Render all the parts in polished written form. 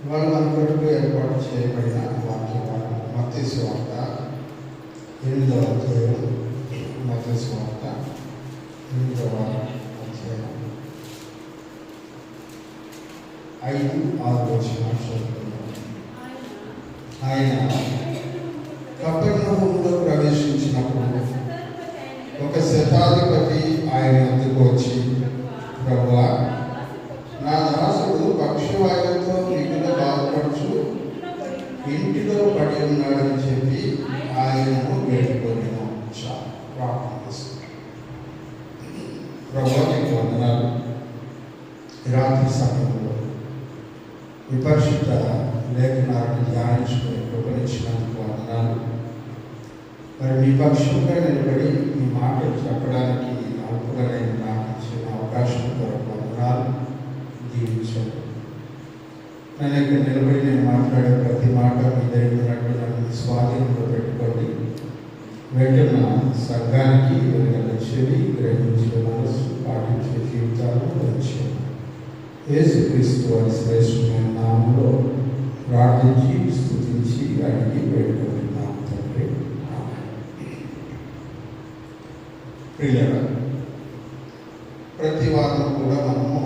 ఇవాళ మన కొరకు ఏర్పాటు చేయబడిన వాక్య భాగం మత్తయి సువార్త 8వ అధ్యాయం. మత్తయి సువార్త 8వ అధ్యాయం 5-6 వచనాలు చదువుకుందాం. ఆయన కపెర్నహూములో ప్రవేశించినప్పుడు ఒక శతాధిపతి ఆయన వద్దకు వచ్చి, ప్రభువా, నా దాసుడు పక్షవాయువుతో మిగులు బాధపడుచు ఇంటిలో పడి ఉన్నాడని చెప్పి ఆయనను వేడుకొనెను. ప్రార్థన చేస్తున్నాను. ప్రభువా, నీకు వందనాలు. రాత్రి సమయంలో మీ పరిశుద్ధ లేఖనాలను ధ్యానించుకుని కృపనిచ్చినందుకు వందనాలు. మరి మీ పక్షంగా నిలబడి మీ మాటలు చెప్పడానికి అనుకుగా నేను నాకు ఇచ్చిన అవకాశం కొరకు వందనాలు. దీవించండి. నేను ఇక్కడ నిలబడి నేను మాట్లాడే ప్రతి మాట మీ దగ్గర నన్ను స్వాధీనంలో పెట్టుకోండి. వెంటనే సంఘానికి వెలుగల చెవి, గ్రహించే మనసు, పాటించే జీవితాలను వచ్చాను. యేసుక్రీస్తు వారి శ్రేష్టమైన నామంలో ప్రార్థించి స్తుతించి అడిగి వేడుకుంటున్నాం తండ్రి. ప్రియులారా, ప్రతి వారం కూడా మనము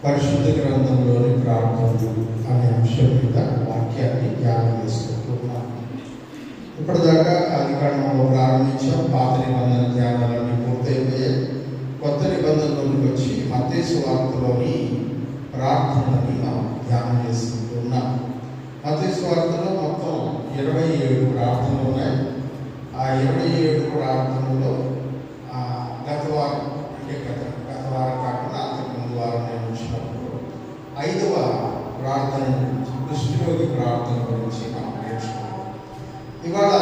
పరిశుద్ధ గ్రంథంలోని ప్రార్థనలు అనే అంశం మీద వాక్యాన్ని ధ్యానం చేసుకుంటున్నాం. ఇప్పటిదాకా ఆదికాండంలో ప్రారంభించాం. పాత నిబంధన ధ్యానాలన్నీ పూర్తయిపోయాయి. కొత్త నిబంధనలోకి వచ్చి మత్తయి సువార్తలోని ప్రార్థనని మనం ధ్యానం చేసుకుంటున్నాం. మత్తయి సువార్తలో మొత్తం 27 ప్రార్థనలు ఉన్నాయి. ఆ 27 ప్రార్థనలో గత వారం కాకుండా అంతకుముందు వారం నేను ఉంచినప్పుడు 5వ ప్రార్థన గురించి, కుష్ఠరోగి ప్రార్థన గురించి మనం నేర్చుకున్నాం. ఇవాళ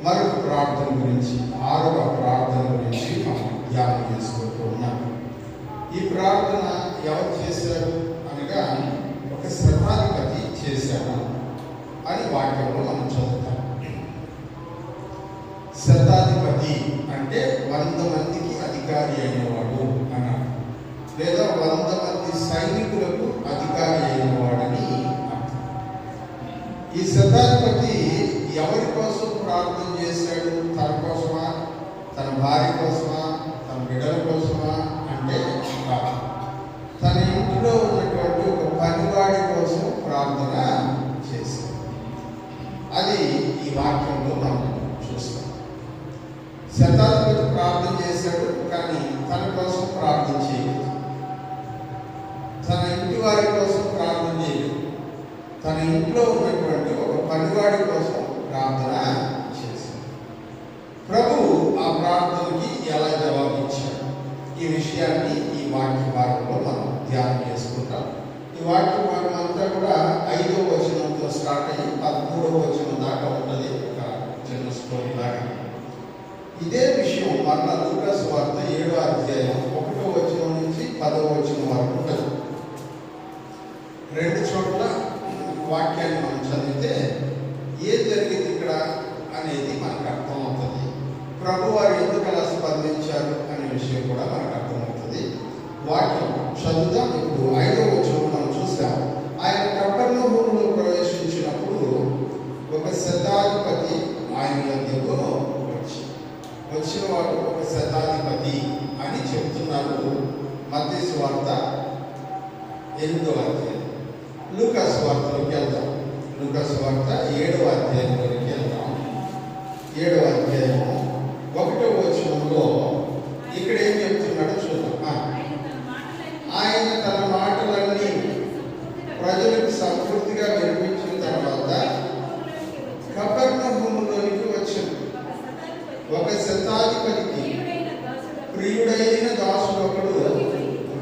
మరొక ప్రార్థన గురించి, 6వ ప్రార్థన గురించి మనం ధ్యానం చేసుకుంటూ ఉన్నాం. ఈ ప్రార్థన ఎవరు చేశారు అనగా ఒక శతాధిపతి చేశారు అని వాక్యంలో మనం చదువుతాం. శతాధిపతి అంటే 100 మందికి అధికారి అయినవాడు అన్నాడు, లేదా 100 మంది సైనికులకు అధికారి అయినవాడని అర్థం. ఈ శతాధిపతి ఎవరి కోసం ప్రార్థన చేశాడు? తన కోసమా, తన భార్య కోసమా, తన బిడ్డల కోసమా అంటే తన ఇంటిలో ఉన్నటువంటి ఒక పనివాడి కోసం ప్రార్థన చేశాడు. అది ఈ వాక్యంలో మనం చూస్తాం. శతాధిపతి ప్రార్థన చేశాడు, కానీ తన కోసం ప్రార్థన చేయలేదు. తన ఇంటి వారి కోసం ప్రార్థన చేయలేదు. తన ఇంట్లో ఉన్నటువంటి ఒక పనివాడి కోసం ప్రార్థన చేశాడు. ప్రభు ఆ ప్రార్థనకి ఎలా జవాబిచ్చాడు? ఈ విషయాన్ని ఈ వాక్య భాగంలో మనం ధ్యానం చేసుకుంటాం. ఈ వాక్య భాగం అంతా కూడా 5వ వచనంతో స్టార్ట్ అయ్యి 13వ వచనం దాకా ఉంటుంది. ఒక చిన్న స్టోరీ లాగా ఇదే విషయం మరలా లూకా సువార్త 7వ అధ్యాయం 1వ వచనం నుంచి 10వ వచనం వరకు ఉంటుంది. 2 చోట్ల వాక్యాన్ని మనం చదివితే ఏం జరిగింది ఇక్కడ అనేది మనకు అర్థమవుతుంది. ప్రభు వారు ఎందుకు అలా స్పందించారు అనే విషయం కూడా మనకు అర్థమవుతుంది. వాక్యం చదువుతాం. ఇప్పుడు 5వ వచనం మనం చూస్తాం. ఆయన కపెర్నహూములో ప్రవేశించినప్పుడు ఒక శతాధిపతి ఆయన వద్దకు వచ్చిన వాడు ఒక శతాధిపతి అని చెప్తున్నారు. మత్తయి సువార్త 8వ అధ్యాయం. లూకా సువార్తలోకి వెళ్దాం. లూకా సువార్త 7వ అధ్యాయంలోకి వెళ్దాం. 7వ అధ్యాయం 1వ వచనంలో ఇక్కడ ఏం చెప్తున్నాడో చూద్దాం. ఆయన తన మాటలన్నీ ప్రజలకు సంతృప్తిగా వినిపించిన తర్వాత కపెర్నహూములోనికి వచ్చాడు. ఒక శతాధిపతికి ప్రియుడైన దాసుడు ఒకడు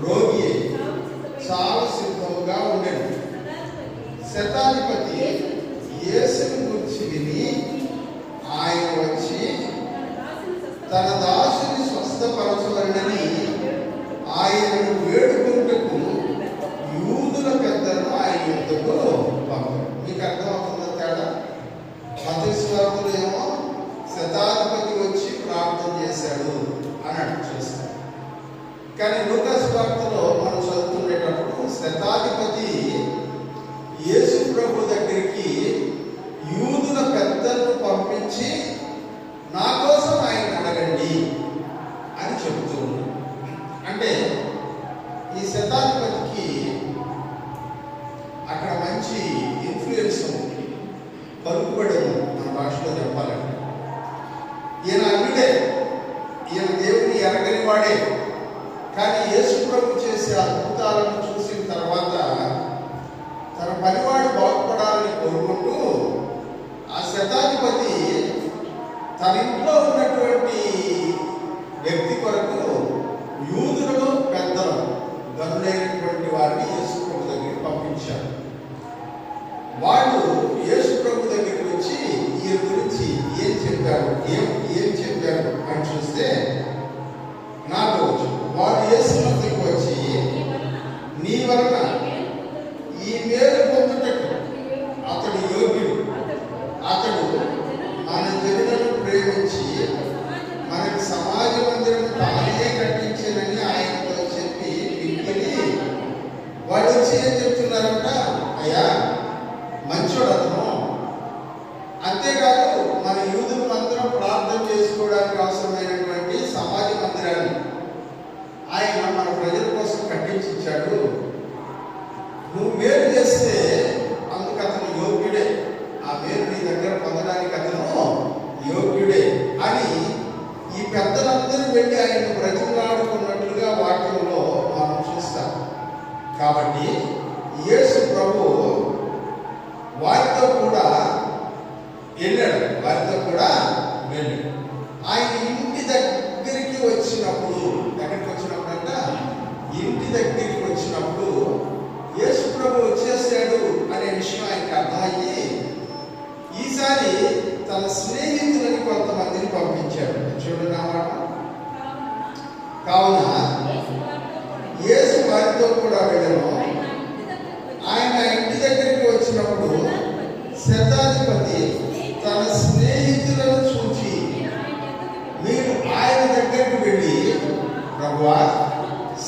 రోగి చాలా సిద్ధముగా ఉండేది. శతాధిపతి యేసుని గురించి విని ఆయన వచ్చి తన దాసుని స్వస్థపరచవలనని ఆయనను వేడుకుంటకు యూదుల పెద్దలను ఆయన యుద్ధకు పంపాడు. మీకు అర్థమవుతుందా తేడా? మత్తయి సువార్తలో ఏమో శతాధిపతి వచ్చి ప్రార్థన చేశాడు అని చూస్తాం. కానీ లూకా సువార్తలో మనం చదువుతున్నప్పుడు శతాధిపతి పంపించి నా కోసం ఆయన అడగండి అని చెబుతూ ఉన్నాడు. అంటే ఈ శతాధిపతికి అక్కడ మంచి ఇన్ఫ్లుయెన్స్ ఉంది, పలుకుబడి ఉంది. మన భాషలో చెప్పాలంటే ఈయన అన్నిడే, ఈయన దేవుని ఎరగని వాడే. కానీ యేసు ప్రభు చేసే అద్భుతాలను చూసిన తర్వాత తన పనివాడు బాగుపడాలని కోరుకుంటూ ఆ శతాధిపతి తన ఇంట్లో ఉన్నటువంటి వ్యక్తి కొరకు యూదులను పెద్దలు గనులైనటువంటి వారిని యేసు ప్రభు దగ్గరికి పంపించారు. వాళ్ళు యేసు ప్రభు దగ్గరికి వచ్చి ఈయన గురించి ఏం చెప్పారు అని చూస్తే నాకు వారు యేసు వద్దకు వచ్చి నీ వలన ఈ మేలు పొందుటకు అతడు యోగ్యుడు, అతడు మన జనులను ప్రేమించి మనకి సమాజ మందిరం తానే కట్టించానని ఆయనతో చెప్పి వింటిని. వాళ్ళు వచ్చి ఏం చెప్తున్నారంట, అయ్యా మంచోడు అతను, అంతేకాదు మన యూదులు అందరం ప్రార్థన చేసుకోవడానికి అవసరమైనటువంటి సమాజ మందిరాన్ని ఆయన మన ప్రజల కోసం కట్టించాడు. నువ్వు మేలు చేస్తే అందుకు అతను యోగ్యుడే, ఆ మేలు నీ దగ్గర పొందడానికి అతను యోగ్యుడే అని ఈ పెద్దలందరూ వెళ్ళి ఆయన బ్రతిమలాడుకున్నట్లుగా వాక్యంలో మనం చూస్తాం. కాబట్టి యేసు ప్రభు వారితో కూడా వెళ్ళాడు. ఆయన ఇంటి దగ్గరికి వచ్చినప్పుడు ఇంటి దగ్గరికి వచ్చినప్పుడు యేసు ప్రభు వచ్చేసాడు అనే విషయం ఆయనకు అర్థమయ్యి ఈసారి తన స్నేహితులని కొంతమందిని పంపించాడు. చూడండి ఆ మాట. కావున యేసు వారితో కూడా వెళ్ళను. ఆయన ఇంటి దగ్గరికి వచ్చినప్పుడు శతాధిపతి తన స్నేహితులను చూచి, మీరు ఆయన దగ్గరికి వెళ్ళి, ప్రభువా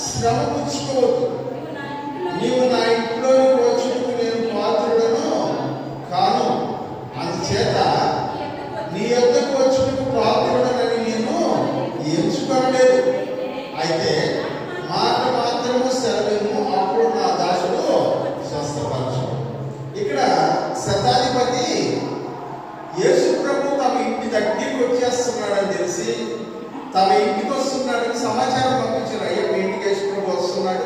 శ్రమ పుచ్చుకోవద్దు, నీవు నా ఇంట్లోకి వచ్చుటకు నేను పాత్రుడను కాను, అందుచేత నీ యొద్దకు వచ్చుటకు పాత్రుడనని నేను ఎంచుకోలేదు. అయితే మాట మాత్రము సెలవు, అప్పుడు నా దాసుడు స్వస్థపరచు. ఇక్కడ శతాధిపతి యేసు ప్రభు తమ ఇంటి దగ్గరికి వచ్చేస్తున్నాడని తెలిసి తమ ఇంటికి వస్తున్నాడని సమాచారం పంపించారు. అయ్యా మీ ఇంటికి యేసు ప్రభు వస్తున్నాడు,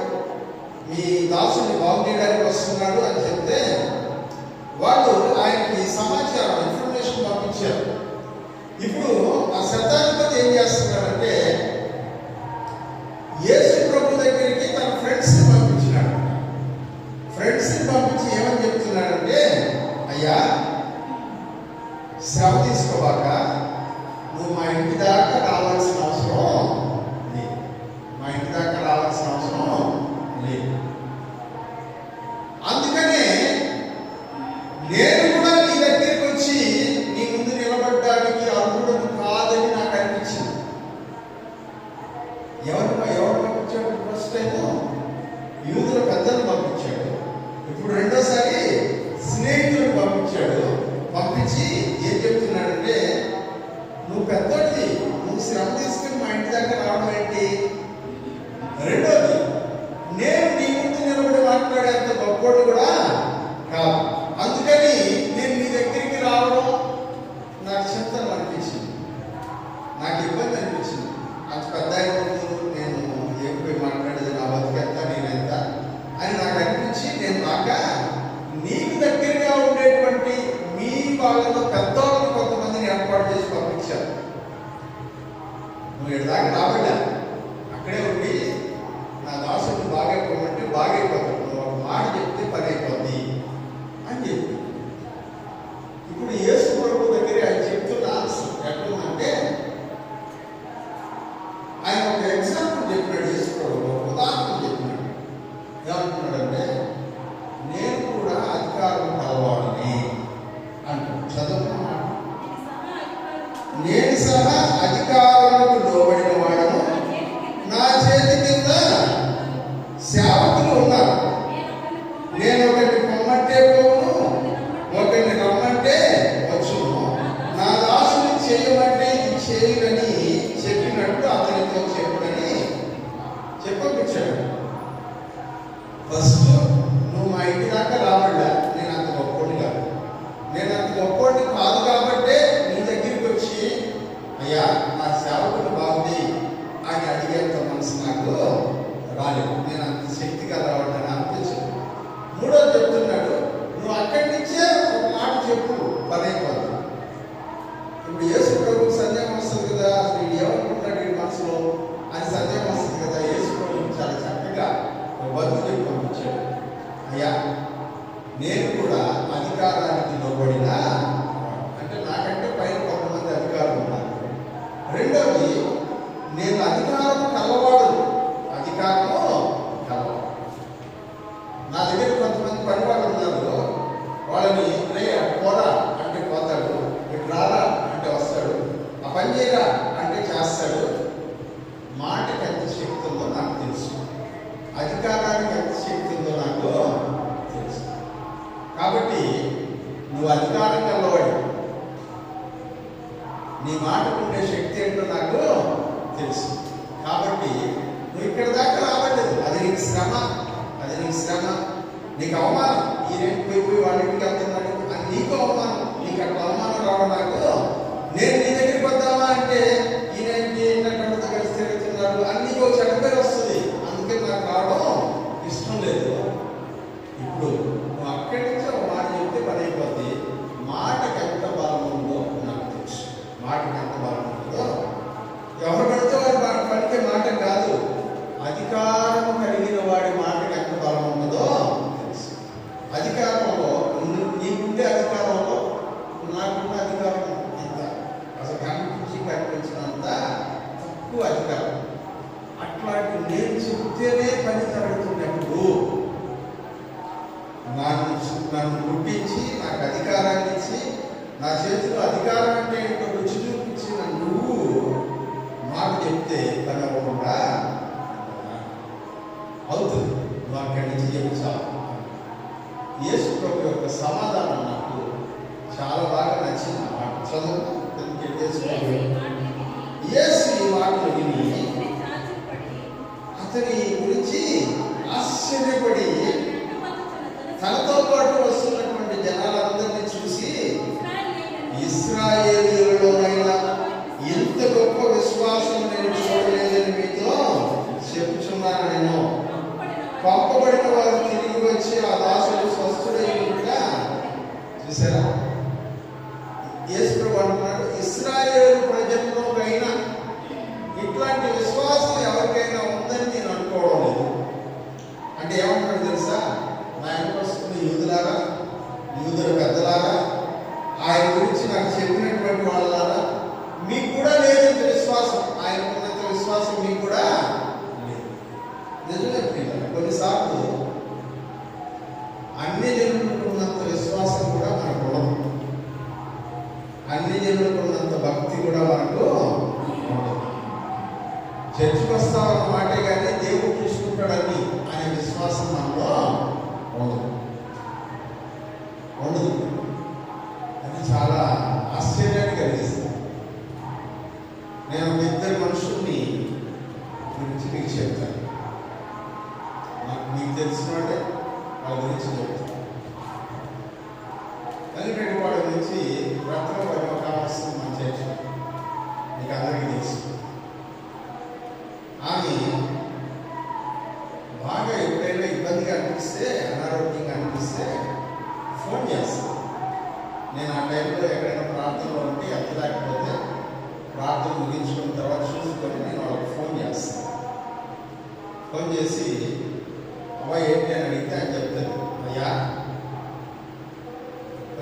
మీ దాసుని బాగు చేయడానికి వస్తున్నాడు అని చెప్తే వాళ్ళు ఆయనకి సమాచారం ఇన్ఫర్మేషన్ పంపించారు. ఇప్పుడు ఆ శతాధిపతి ఏం చేస్తున్నాడంటే యేసు ప్రభు దగ్గరికి తన ఫ్రెండ్స్ని పంపించినాడు. ఫ్రెండ్స్ని పంపించి ఏమని చెప్తున్నాడంటే, అయ్యా శ్రమ తీసుకోవాక నువ్వు మా ఇంటి దాకా రావాల్సిన అవసరం లేదు, అందుకనే నేను కూడా నీ దగ్గరికి వచ్చి నీ ముందు నిలబడడానికి అర్హుడను కాదని నాకు అనిపించింది. ఎవరు పంపించాడు? ఫస్ట్ టైం యూదుల పెద్దలు పంపించాడు, ఇప్పుడు రెండోసారి స్నేహితులను పంపించాడు. పంపించి ఏం చెప్తున్నాడంటే, నువ్వు పెద్దోడివి, నువ్వు శ్రమ తీసుకుని మా ఇంటి దగ్గర రావడం ఏంటి? రెండోది, నేను నీ ముందు నిలబడి మాట్లాడేంత గొప్పోడు కూడా కాదు, అందుకని నేను నీ దగ్గరికి రావడం నాకు చింతన అనిపించింది, నాకు ఇబ్బంది అనిపించింది. అంత పెద్ద నేను ఏం పోయి మాట్లాడేది, నా బతికెంత నేనెంత అని నాకు అనిపించి నేను రాక నీకు దగ్గరగా ఉండేటువంటి మీ వాళ్ళలో పెద్దవాళ్ళని కొంతమందిని ఏర్పాటు చేసి పంపించారు. నువ్వు ఎడదాకా రాబడ్డా అక్కడే ఉండి నా దాసుని బాగైపోమంటే బాగైపోతాడు, నువ్వు ఒక మాట చెప్తే పని అయిపోద్ది అని చెప్పి. ఇప్పుడు యేసు ప్రభు దగ్గర ఆయన చెప్తున్న ఆన్సర్ ఎట్లుందంటే, ఆయన ఒక ఎగ్జాంపుల్ చెప్పినాడు. యేసు ప్రభు ఒక ఉదాహరణ చెప్పినాడు. ఏమంటున్నాడంటే, నేను కూడా అధికారం కలవాడిని అంటాడు. చదువు ఫస్ట్ నువ్వు మా ఇంటి దాకా రావాలా, నేను అంత గొప్పోడిని కాదు, నేను అంత గొప్పోడిని కాదు కాబట్టే నీ దగ్గరికి వచ్చి అయ్యా నా సేవకుడు బాగుంది అని అడిగేంత మనసు నాకు రాలేదు. నేను అంత శక్తిగా రావడానికి అనిపించదు. మూడోది చెప్తున్నాడు, నువ్వు అక్కడి నుంచే ఒక మాట చెప్పు పదైపోద్ది. ఇప్పుడు యేసు ప్రభుకి సందేహం వస్తుంది కదా, అసలు ఏమనుకుంటున్నాడు ఈ మనసులో అని సందేహం వస్తుంది కదా. యేసు ప్రభు చాలా చక్కగా బతుకు చెప్పి పంపించాడు. అయ్యా నేను కూడా అధికారానికి లోబడిన, అంటే నాకంటే పైన కొంతమంది అధికారులు ఉన్నారు. రెండోది, నేను అధికారం కలవాడు, అధికారము కలవాడు. నా దగ్గర కొంతమంది పనివాళ్ళు ఉన్నారు, వాళ్ళని రే పోరా అంటే పోతాడు, ఇటు రారా అంటే వస్తాడు, ఆ పని చేయరా అంటే చేస్తాడు. మాటకి ఎంత శక్తి ఉందో నాకు తెలుసు, అధికారానికి ఎంత శక్తి ఉందో నాకు తెలుసు. కాబట్టి నువ్వు అధికారం కలవాడు, నీ మాటకు ఉండే శక్తి ఏంటో నాకు తెలుసు. కాబట్టి నువ్వు ఇక్కడ దాకా రావట్లేదు, అది నీకు శ్రమ, అది నీకు శ్రమ, నీకు అవమానం. ఈ రేపు పోయి వాళ్ళ ఇంటికి వెళ్తున్నాడు అని నీకు అవమానం, నీకు అక్కడ అవమానం రావడం. నాకు నేను నీ దగ్గరికి వద్దామా అంటే ఈయనకి ఏంటంటే కలిసి తిరుగుతున్నాడు అని నీకు ఒక చెడ్డ పేరు వస్తుంది. అందుకే నాకు రావడం ఇష్టం లేదు. ఇప్పుడు నువ్వు అక్కడి నుంచి ఒక మాట చెప్తే పని అయిపోద్ది. మాటకి ఎంత బలం ఉందో నాకు తెలుసు, మాటకి ఎంత బలం ఉంటుందో. ఎవరు పడితే వారి పలికే మాట కాదు, అధికారం కలిగిన వాడి మాటకి ఎంత బలం ఉంటుందో తెలుసు. అధికారంలో నీకుండే అధికారంలో నాకున్న అధికారం ఎంత, అసలు కనిపించినంత తక్కువ అధికారం. అట్లాంటి నేను చెప్తేనే పని జరుగుతున్నప్పుడు నన్ను పుట్టించి నాకు అధికారాన్ని ఇచ్చి నా చేతిలో అధికారం అంటే ఏంటో రుచి చూపించిన నువ్వు మాట చెప్తే పని అవ్వకుండా అవుతుంది. నువ్వు అక్కడి నుంచి చెప్తావు. యేసు ప్రభు యొక్క సమాధానం నాకు చాలా బాగా నచ్చింది. ఆ మాట చదువు. యేసు ఈ మాటలు విని అతని గురించి ఆశ్చర్యపడి తనతో పాటు వస్తున్నటువంటి జనాలందరినీ చూసి, ఇశ్రాయేలీయులలోనైనా ఇంత గొప్ప విశ్వాసం నేను చూడలేదని మీతో చెప్పుచున్నాను. నేను పంపబడిన వారు తిరిగి వచ్చి ఆ దాసుడు స్వస్థుడైనట్టుగా చూసారా. యేసు ప్రభు అంటున్నాడు, ఇశ్రాయేలు ప్రజల్లోకైనా ఇట్లాంటి విశ్వాసం ఎవరికైనా ఉందని నేను అనుకోవడం లేదు. అంటే ఏమంటాడు తెలుసా, నా వెనక వస్తున్న యూదులారా, యూదుల పెద్దలారా, ఆయన గురించి నాకు చెప్పినటువంటి వాళ్ళలారా, మీకు కూడా లేదంత విశ్వాసం, ఆయనకున్నంత విశ్వాసం మీకు కూడా లేదు. నిజమే పిల్లలు, కొన్నిసార్లు అన్ని జనులకు ఉన్నంత విశ్వాసం కూడా మనకు ఉండదు, అన్ని జనులకు ఉన్నంత భక్తి కూడా మనకు ఉండదు. చర్చికి వస్తామన్న మాటే కానీ దేవుడు చూసుకుంటాడని అనే విశ్వాసం మనలో ఉండదు. అది చాలా ఆశ్చర్యాన్ని కలిగిస్తుంది. నేను ఇద్దరు మనుషుల్ని గురించి మీకు చెప్తాను. మీకు తెలిసిన వాళ్ళే వాళ్ళ గురించి చెప్తాను. ఎందుకంటే వాళ్ళ గురించి రత్న వస్తుంది మన చర్చ, మీకు అందరికీ తెలుసు. ఆమె బాగా ఎప్పుడైనా ఇబ్బందిగా అనిపిస్తే, అనారోగ్యంగా అనిపిస్తే ఫోన్ చేస్తాను. నేను ఆ టైంలో ఎక్కడైనా ప్రార్థనలో ఉంటే ఎత్తలేకపోతే ప్రార్థన ముగించుకున్న తర్వాత చూసుకొని నేను వాళ్ళకి ఫోన్ చేస్తాను. ఫోన్ చేసి అవ్వ ఏంటి అని అడిగితే అని చెప్తాను, అయ్యా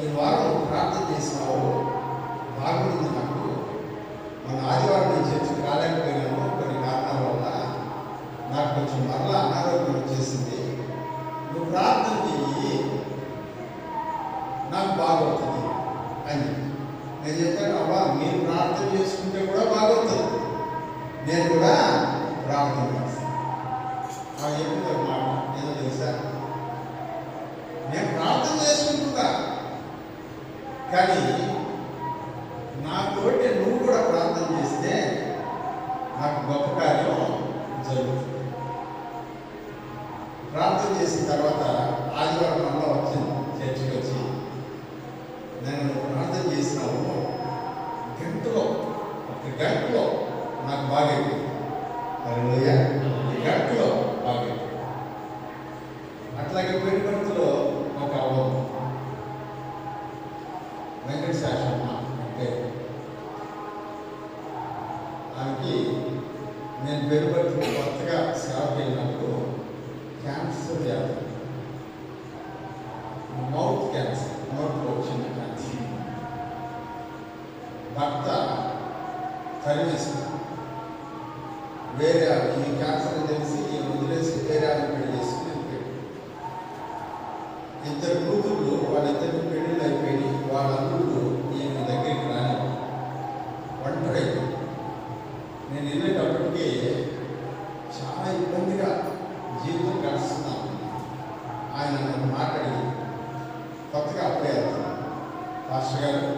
ఈ వారం ప్రార్థన చేసినావు, బాగుంది, నాకు మన ఆదివారం నేను చర్చకు రాలేకపోయినాను కొన్ని కారణాల వల్ల, నాకు కొంచెం మరలా అనారోగ్యం వచ్చేసింది, నువ్వు ప్రార్థన చెయ్యి నాకు బాగవుతుంది అని నేను చెప్పాను. అవ్వ మీరు ప్రార్థన చేసుకుంటే కూడా బాగవుతుంది, నేను కూడా ప్రార్థన చేస్తాను. ఆ చెప్పింది ఒక మాట ఏదో తెలుసా, నేను ప్రార్థన చేసుకుంటున్నా కానీ నాతోటి నువ్వు కూడా ప్రార్థన చేస్తే నాకు గొప్ప కార్యం జరుగుతుంది. ప్రార్థన చేసిన తర్వాత ఆదివారం మళ్ళీ వచ్చింది చర్చికి వచ్చి, నేను ప్రార్థన చేసినావు గంటలో నాకు బాగా అయిపోయింది. గంటలో బాగా అయిపోయింది. అట్లాగే పెళ్లిపడిలో ఒక అవ్వదు వెంకటేశ్వరమ్మ అంటే ఆమెకి నేను పెళ్లిపడిలో కొత్తగా సేవకి వెళ్ళినప్పుడు క్యాన్సర్ వ్యాధి, మౌత్ క్యాన్సర్, మౌత్లో వచ్చిన క్యాన్సర్. భర్త తరివేసింది. వేరే ఈ క్యాన్సర్ తెలిసి వదిలేసి వేరే ఆమె పెళ్లి చేసుకుని వెళ్ళిపోయాడు. ఇద్దరు కూతుళ్ళు, వాళ్ళిద్దరికి పెళ్ళిళ్ళు అయిపోయి వాళ్ళ అల్లుళ్ళు ఈమె దగ్గరికి రాని ఒంటరి అయిపోయింది. నేను వెళ్ళేటప్పటికీ చాలా ఇబ్బందిగా జీవితం గడుస్తున్నాను. ఆయన నన్ను మాట్లాడి కొత్తగా అప్పుడే వెళ్తాను, పాస్టర్ గారు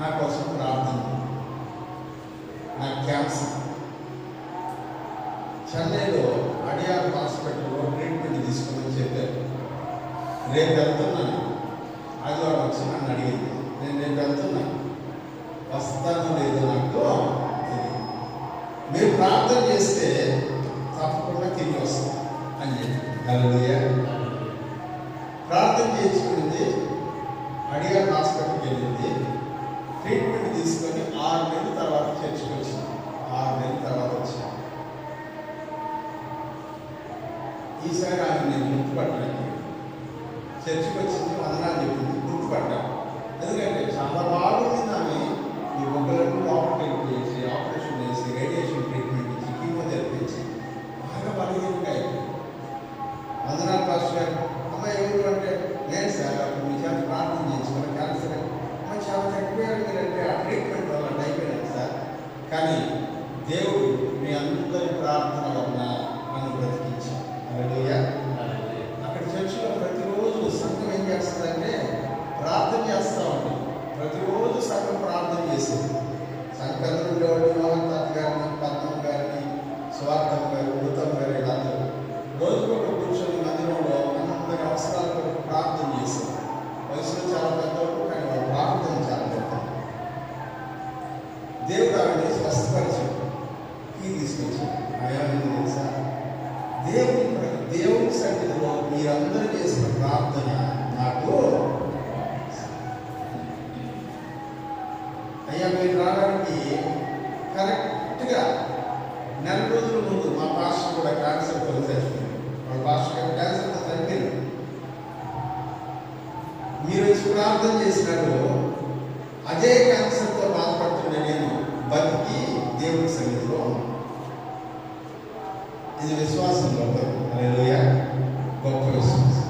నా కోసం ప్రార్థన, నాకు క్యాన్సర్, చెన్నైలో అడియార్ హాస్పిటల్లో ట్రీట్మెంట్ తీసుకుని చెప్పారు. రేపు వెళ్తున్నాను, ఆదివారం వచ్చి నన్ను అడిగింది. నేను రేపు వెళ్తున్నాను, వస్తానో లేదో నాకు తెలియదు, మీరు ప్రార్థన చేస్తే తప్పకుండా తిరిగి వస్తాం అని చెప్పి హల్లెలూయా. ప్రార్థన చేసుకునింది, అడియార్ హాస్పిటల్కి వెళ్ళింది, ట్రీట్మెంట్ తీసుకొని 6 నెలల తర్వాత చర్చికి వచ్చింది. 6 నెలల తర్వాత వచ్చింది. ఈసారి ఆమె నేను గుర్తుపట్టలేదు. చర్చికి వచ్చింది, వందనాలు చెప్పింది, గుర్తుపడ్డాను. ఎందుకంటే చాలా బాగుంది. ఆమె ఈ ఒక్కలకు ఆపరేషన్ చేసి రేడియేషన్ ట్రీట్మెంట్ ఇచ్చి కీమోథెరపీ ఇచ్చి బాగా బలహీనంగా అయిపోయింది. వందనాలు పాస్టర్ గారు. అమ్మ ఎవరు అంటే, నేను సార్ అప్పుడు మీ చేత ప్రార్థన చేసుకుని క్యాన్సర్ అమ్మ చాలా తగ్గిపోయారు మీరంటే ఆ ట్రీట్మెంట్ వల్ల అయిపోయినాను సార్. కానీ దేవుడు మీ అందరి ప్రార్థన వలన నన్ను బ్రతికించాడు. హల్లెలూయా. అక్కడ చర్చిలో ప్రతిరోజు సంఘం ఏం చేస్తుందంటే ప్రార్థన చేస్తూ ఉంటుంది. ప్రతిరోజు సంఘం ప్రార్థన చేసేది. సంఘంలో ఉండేవాళ్ళు మోహన్ తాత గారిని, పద్మం గారిని, స్వార్థం గారు, ఉత్తమ్ గారు, వీళ్ళందరూ రోజుకొక కూర్చొని మందిరంలో అందరి అవసరాల కొరకు ప్రార్థన చేశారు. వయసులో చాలా పెద్దవాళ్ళు, కానీ వాళ్ళ ప్రార్థన చాలా పెద్ద. దేవుడు ఆవిడని స్వస్థపరిచాడు, తీసుకొచ్చాడు. అయ్యాన్ని తెలుసా, దేవుని సన్నిధిలో మీరందరూ చేసిన ప్రార్థన నాకు అయ్యా మీరు రావడానికి కరెక్ట్గా 4 రోజుల ముందు మా పాస్టర్ కూడా క్యాన్సర్తో చచ్చిపోయింది. వాళ్ళ పాస్టర్ గారు క్యాన్సర్తో చనిపోయింది. మీరు వచ్చి ప్రార్థన చేసినట్టు అదే క్యాన్సర్తో బాధపడుతుండే నేను బతికి దేవుని సన్నిధిలో. ఇది విశ్వాసం గొప్ప. హల్లెలూయా. గొప్ప విశ్వాసం.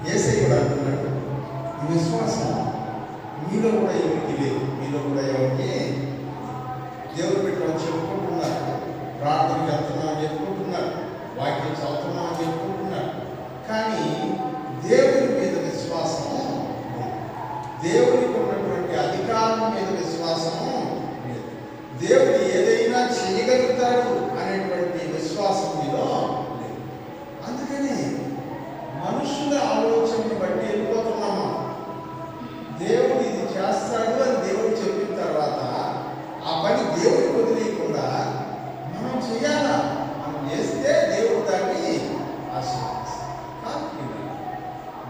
యేసయ్య కూడా అంటున్నాడు, ఈ విశ్వాసం మీలో కూడా ఎవరికి లేదు. మీలో కూడా ఎవరికి దేవుడు పెట్టడం చెప్పుకుంటున్నారు, ప్రార్థనకి వెళ్తున్నాం అని చెప్పుకుంటున్నారు, వాక్యం చదువుతున్నాం అని చెప్పుకుంటున్నారు. కానీ దేవుని మీద విశ్వాసం, దేవునికి ఉన్నటువంటి అధికారం మీద విశ్వాసము, దేవుడు ఏదైనా చేయగలుగుతాడు అనేటువంటి విశ్వాసం మీద లేదు. అందుకని మనుషుల ఆలోచనని బట్టి వెళ్ళిపోతున్నాము. దేవుడు ఇది చేస్తాడు అని దేవుడు చెప్పిన తర్వాత ఆ పని దేవుడికి వదిలేయకుండా మనం చేయాలా. మనం చేస్తే దేవుడు దాన్ని ఆశీర్వదిస్తాడు.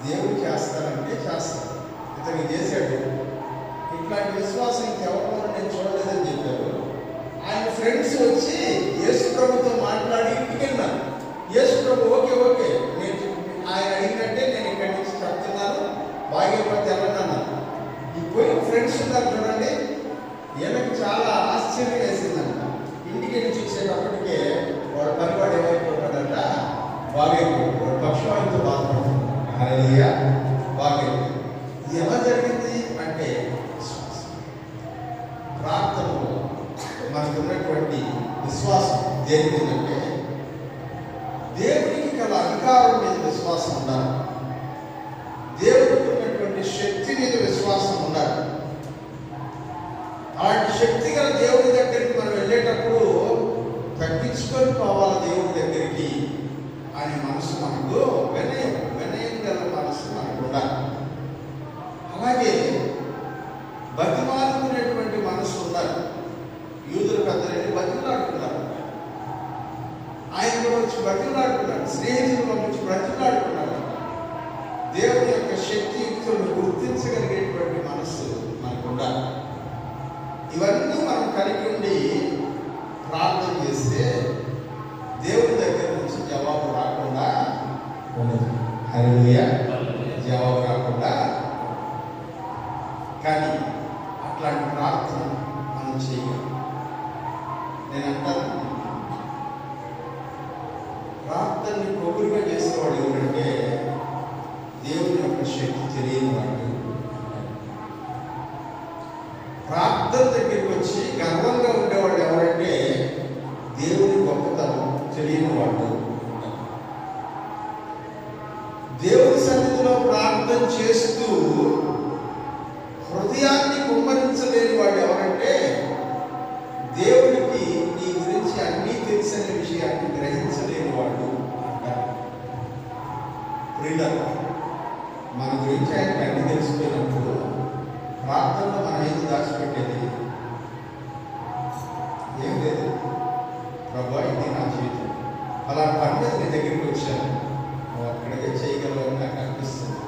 దేవుడు చేస్తానంటే చేస్తాడు. ఇతను చేశాడు. ఇట్లాంటి విశ్వాసం ఇంకెవరో నేను చూడలేదని చెప్పారు. ఆయన ఫ్రెండ్స్ వచ్చి యేసు ప్రభుతో మాట్లాడి ఇంటికి వెళ్ళాను. యేసు ప్రభు ఓకే నేను ఆయన అడిగినట్టే నేను ఇక్కడి నుంచి చెప్తున్నాను, బాగైపోతే వెళ్ళనన్నాను. ఈ పోయిన ఫ్రెండ్స్ ఉన్నారు చూడండి, వీళ్ళకి చాలా ఆశ్చర్యం వేసిందంట. ఇంటికి వెళ్ళి చూసేటప్పటికే వాడు పనివాడు ఏమైపోతాడంట, బాగైపోయాడు. వాడు పక్షవాయుతో బాధపడుతున్నాడు. హల్లెలూయా. బాగైపోయాడు. ఇది ఎలా జరిగింది అంటే ప్రార్థనలో మనకు ఉన్నటువంటి విశ్వాసం దేని మీదంటే దేవునికి గల అధికారం మీద విశ్వాసం ఉండాలి. దేవుడికి ఉన్నటువంటి శక్తి మీద విశ్వాసం ఉండాలి. అలాంటి శక్తి గల దేవుడి దగ్గరికి మనం వెళ్ళేటప్పుడు తగ్గించుకొని పోవాలి. దేవుడి దగ్గరికి మనకు వినయం గల మనసు మనకు ఉండాలి. అలాగే బతిమాలుకునేటువంటి మనసు ఉండాలి. యూదుల పెద్దలని బతిమలాడుకున్నారు. ఆయన కూడా వచ్చి బతిమలాడుకున్నాడు. స్నేహితులు వచ్చి బతిమలాడుకున్నాడు. దేవుని యొక్క శక్తియుక్తులను గుర్తించగలిగేటువంటి మనస్సు మనకు ఉండాలి. ఇవన్నీ మనం కలిగి ఉండి ప్రార్థన చేస్తే దేవుని దగ్గర నుంచి జవాబు రాకుండా ఉండదు. హల్లెలూయా. జవాబు రాకుండా. కానీ అట్లాంటి ప్రార్థన మనం చేయాలి. నేను అంటాను, ప్రార్థనని పొగురుగా చేసేవాడు ఎవరంటే దేవుని యొక్క శక్తి తెలియని వాడు. ప్రార్థన దగ్గరికి వచ్చి గర్వంగా ఉండేవాడు ఎవరంటే దేవుని గొప్పతనం తెలియని వాడు. దేవుని సన్నిధిలో ప్రార్థన చేస్తూ హృదయాన్ని కుమ్మరించలేని వాడు ఎవరంటే దేవునికి నీ గురించి అన్నీ తెలిసిన విషయాన్ని గ్రహించలేని వాడు అంటారు. ప్రియులారా, మన గురించి ఆయనకి అన్ని తెలిసిపోయినప్పుడు ప్రార్థనలో మనం ఏది దాచిపెట్టేది ఏం లేదు. ప్రభు, ఇది నా జీవితం, అలా పని మీద నీ దగ్గరికి వచ్చాను, నువ్వు అక్కడికే చేయగలవని నాకు అనిపిస్తుంది.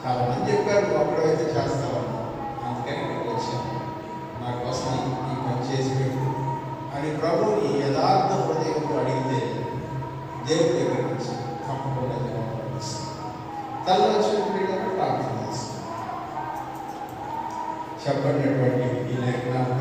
చాలా మంది చెప్పారు నువ్వు అక్కడైతే చేస్తావని, అందుకని ఇక్కడికి వచ్చాను, నా కోసం ఈ పని చేసి పెట్టు అని ప్రభువుని యథార్థ హృదయంతో అడిగితే దేవుడి దగ్గర నుంచి తప్పకుండా జవాబు లభిస్తుంది. తలవంచుకుని ప్రార్థన చేస్తాం. చెప్పబడినటువంటి ఈ లేఖనాలు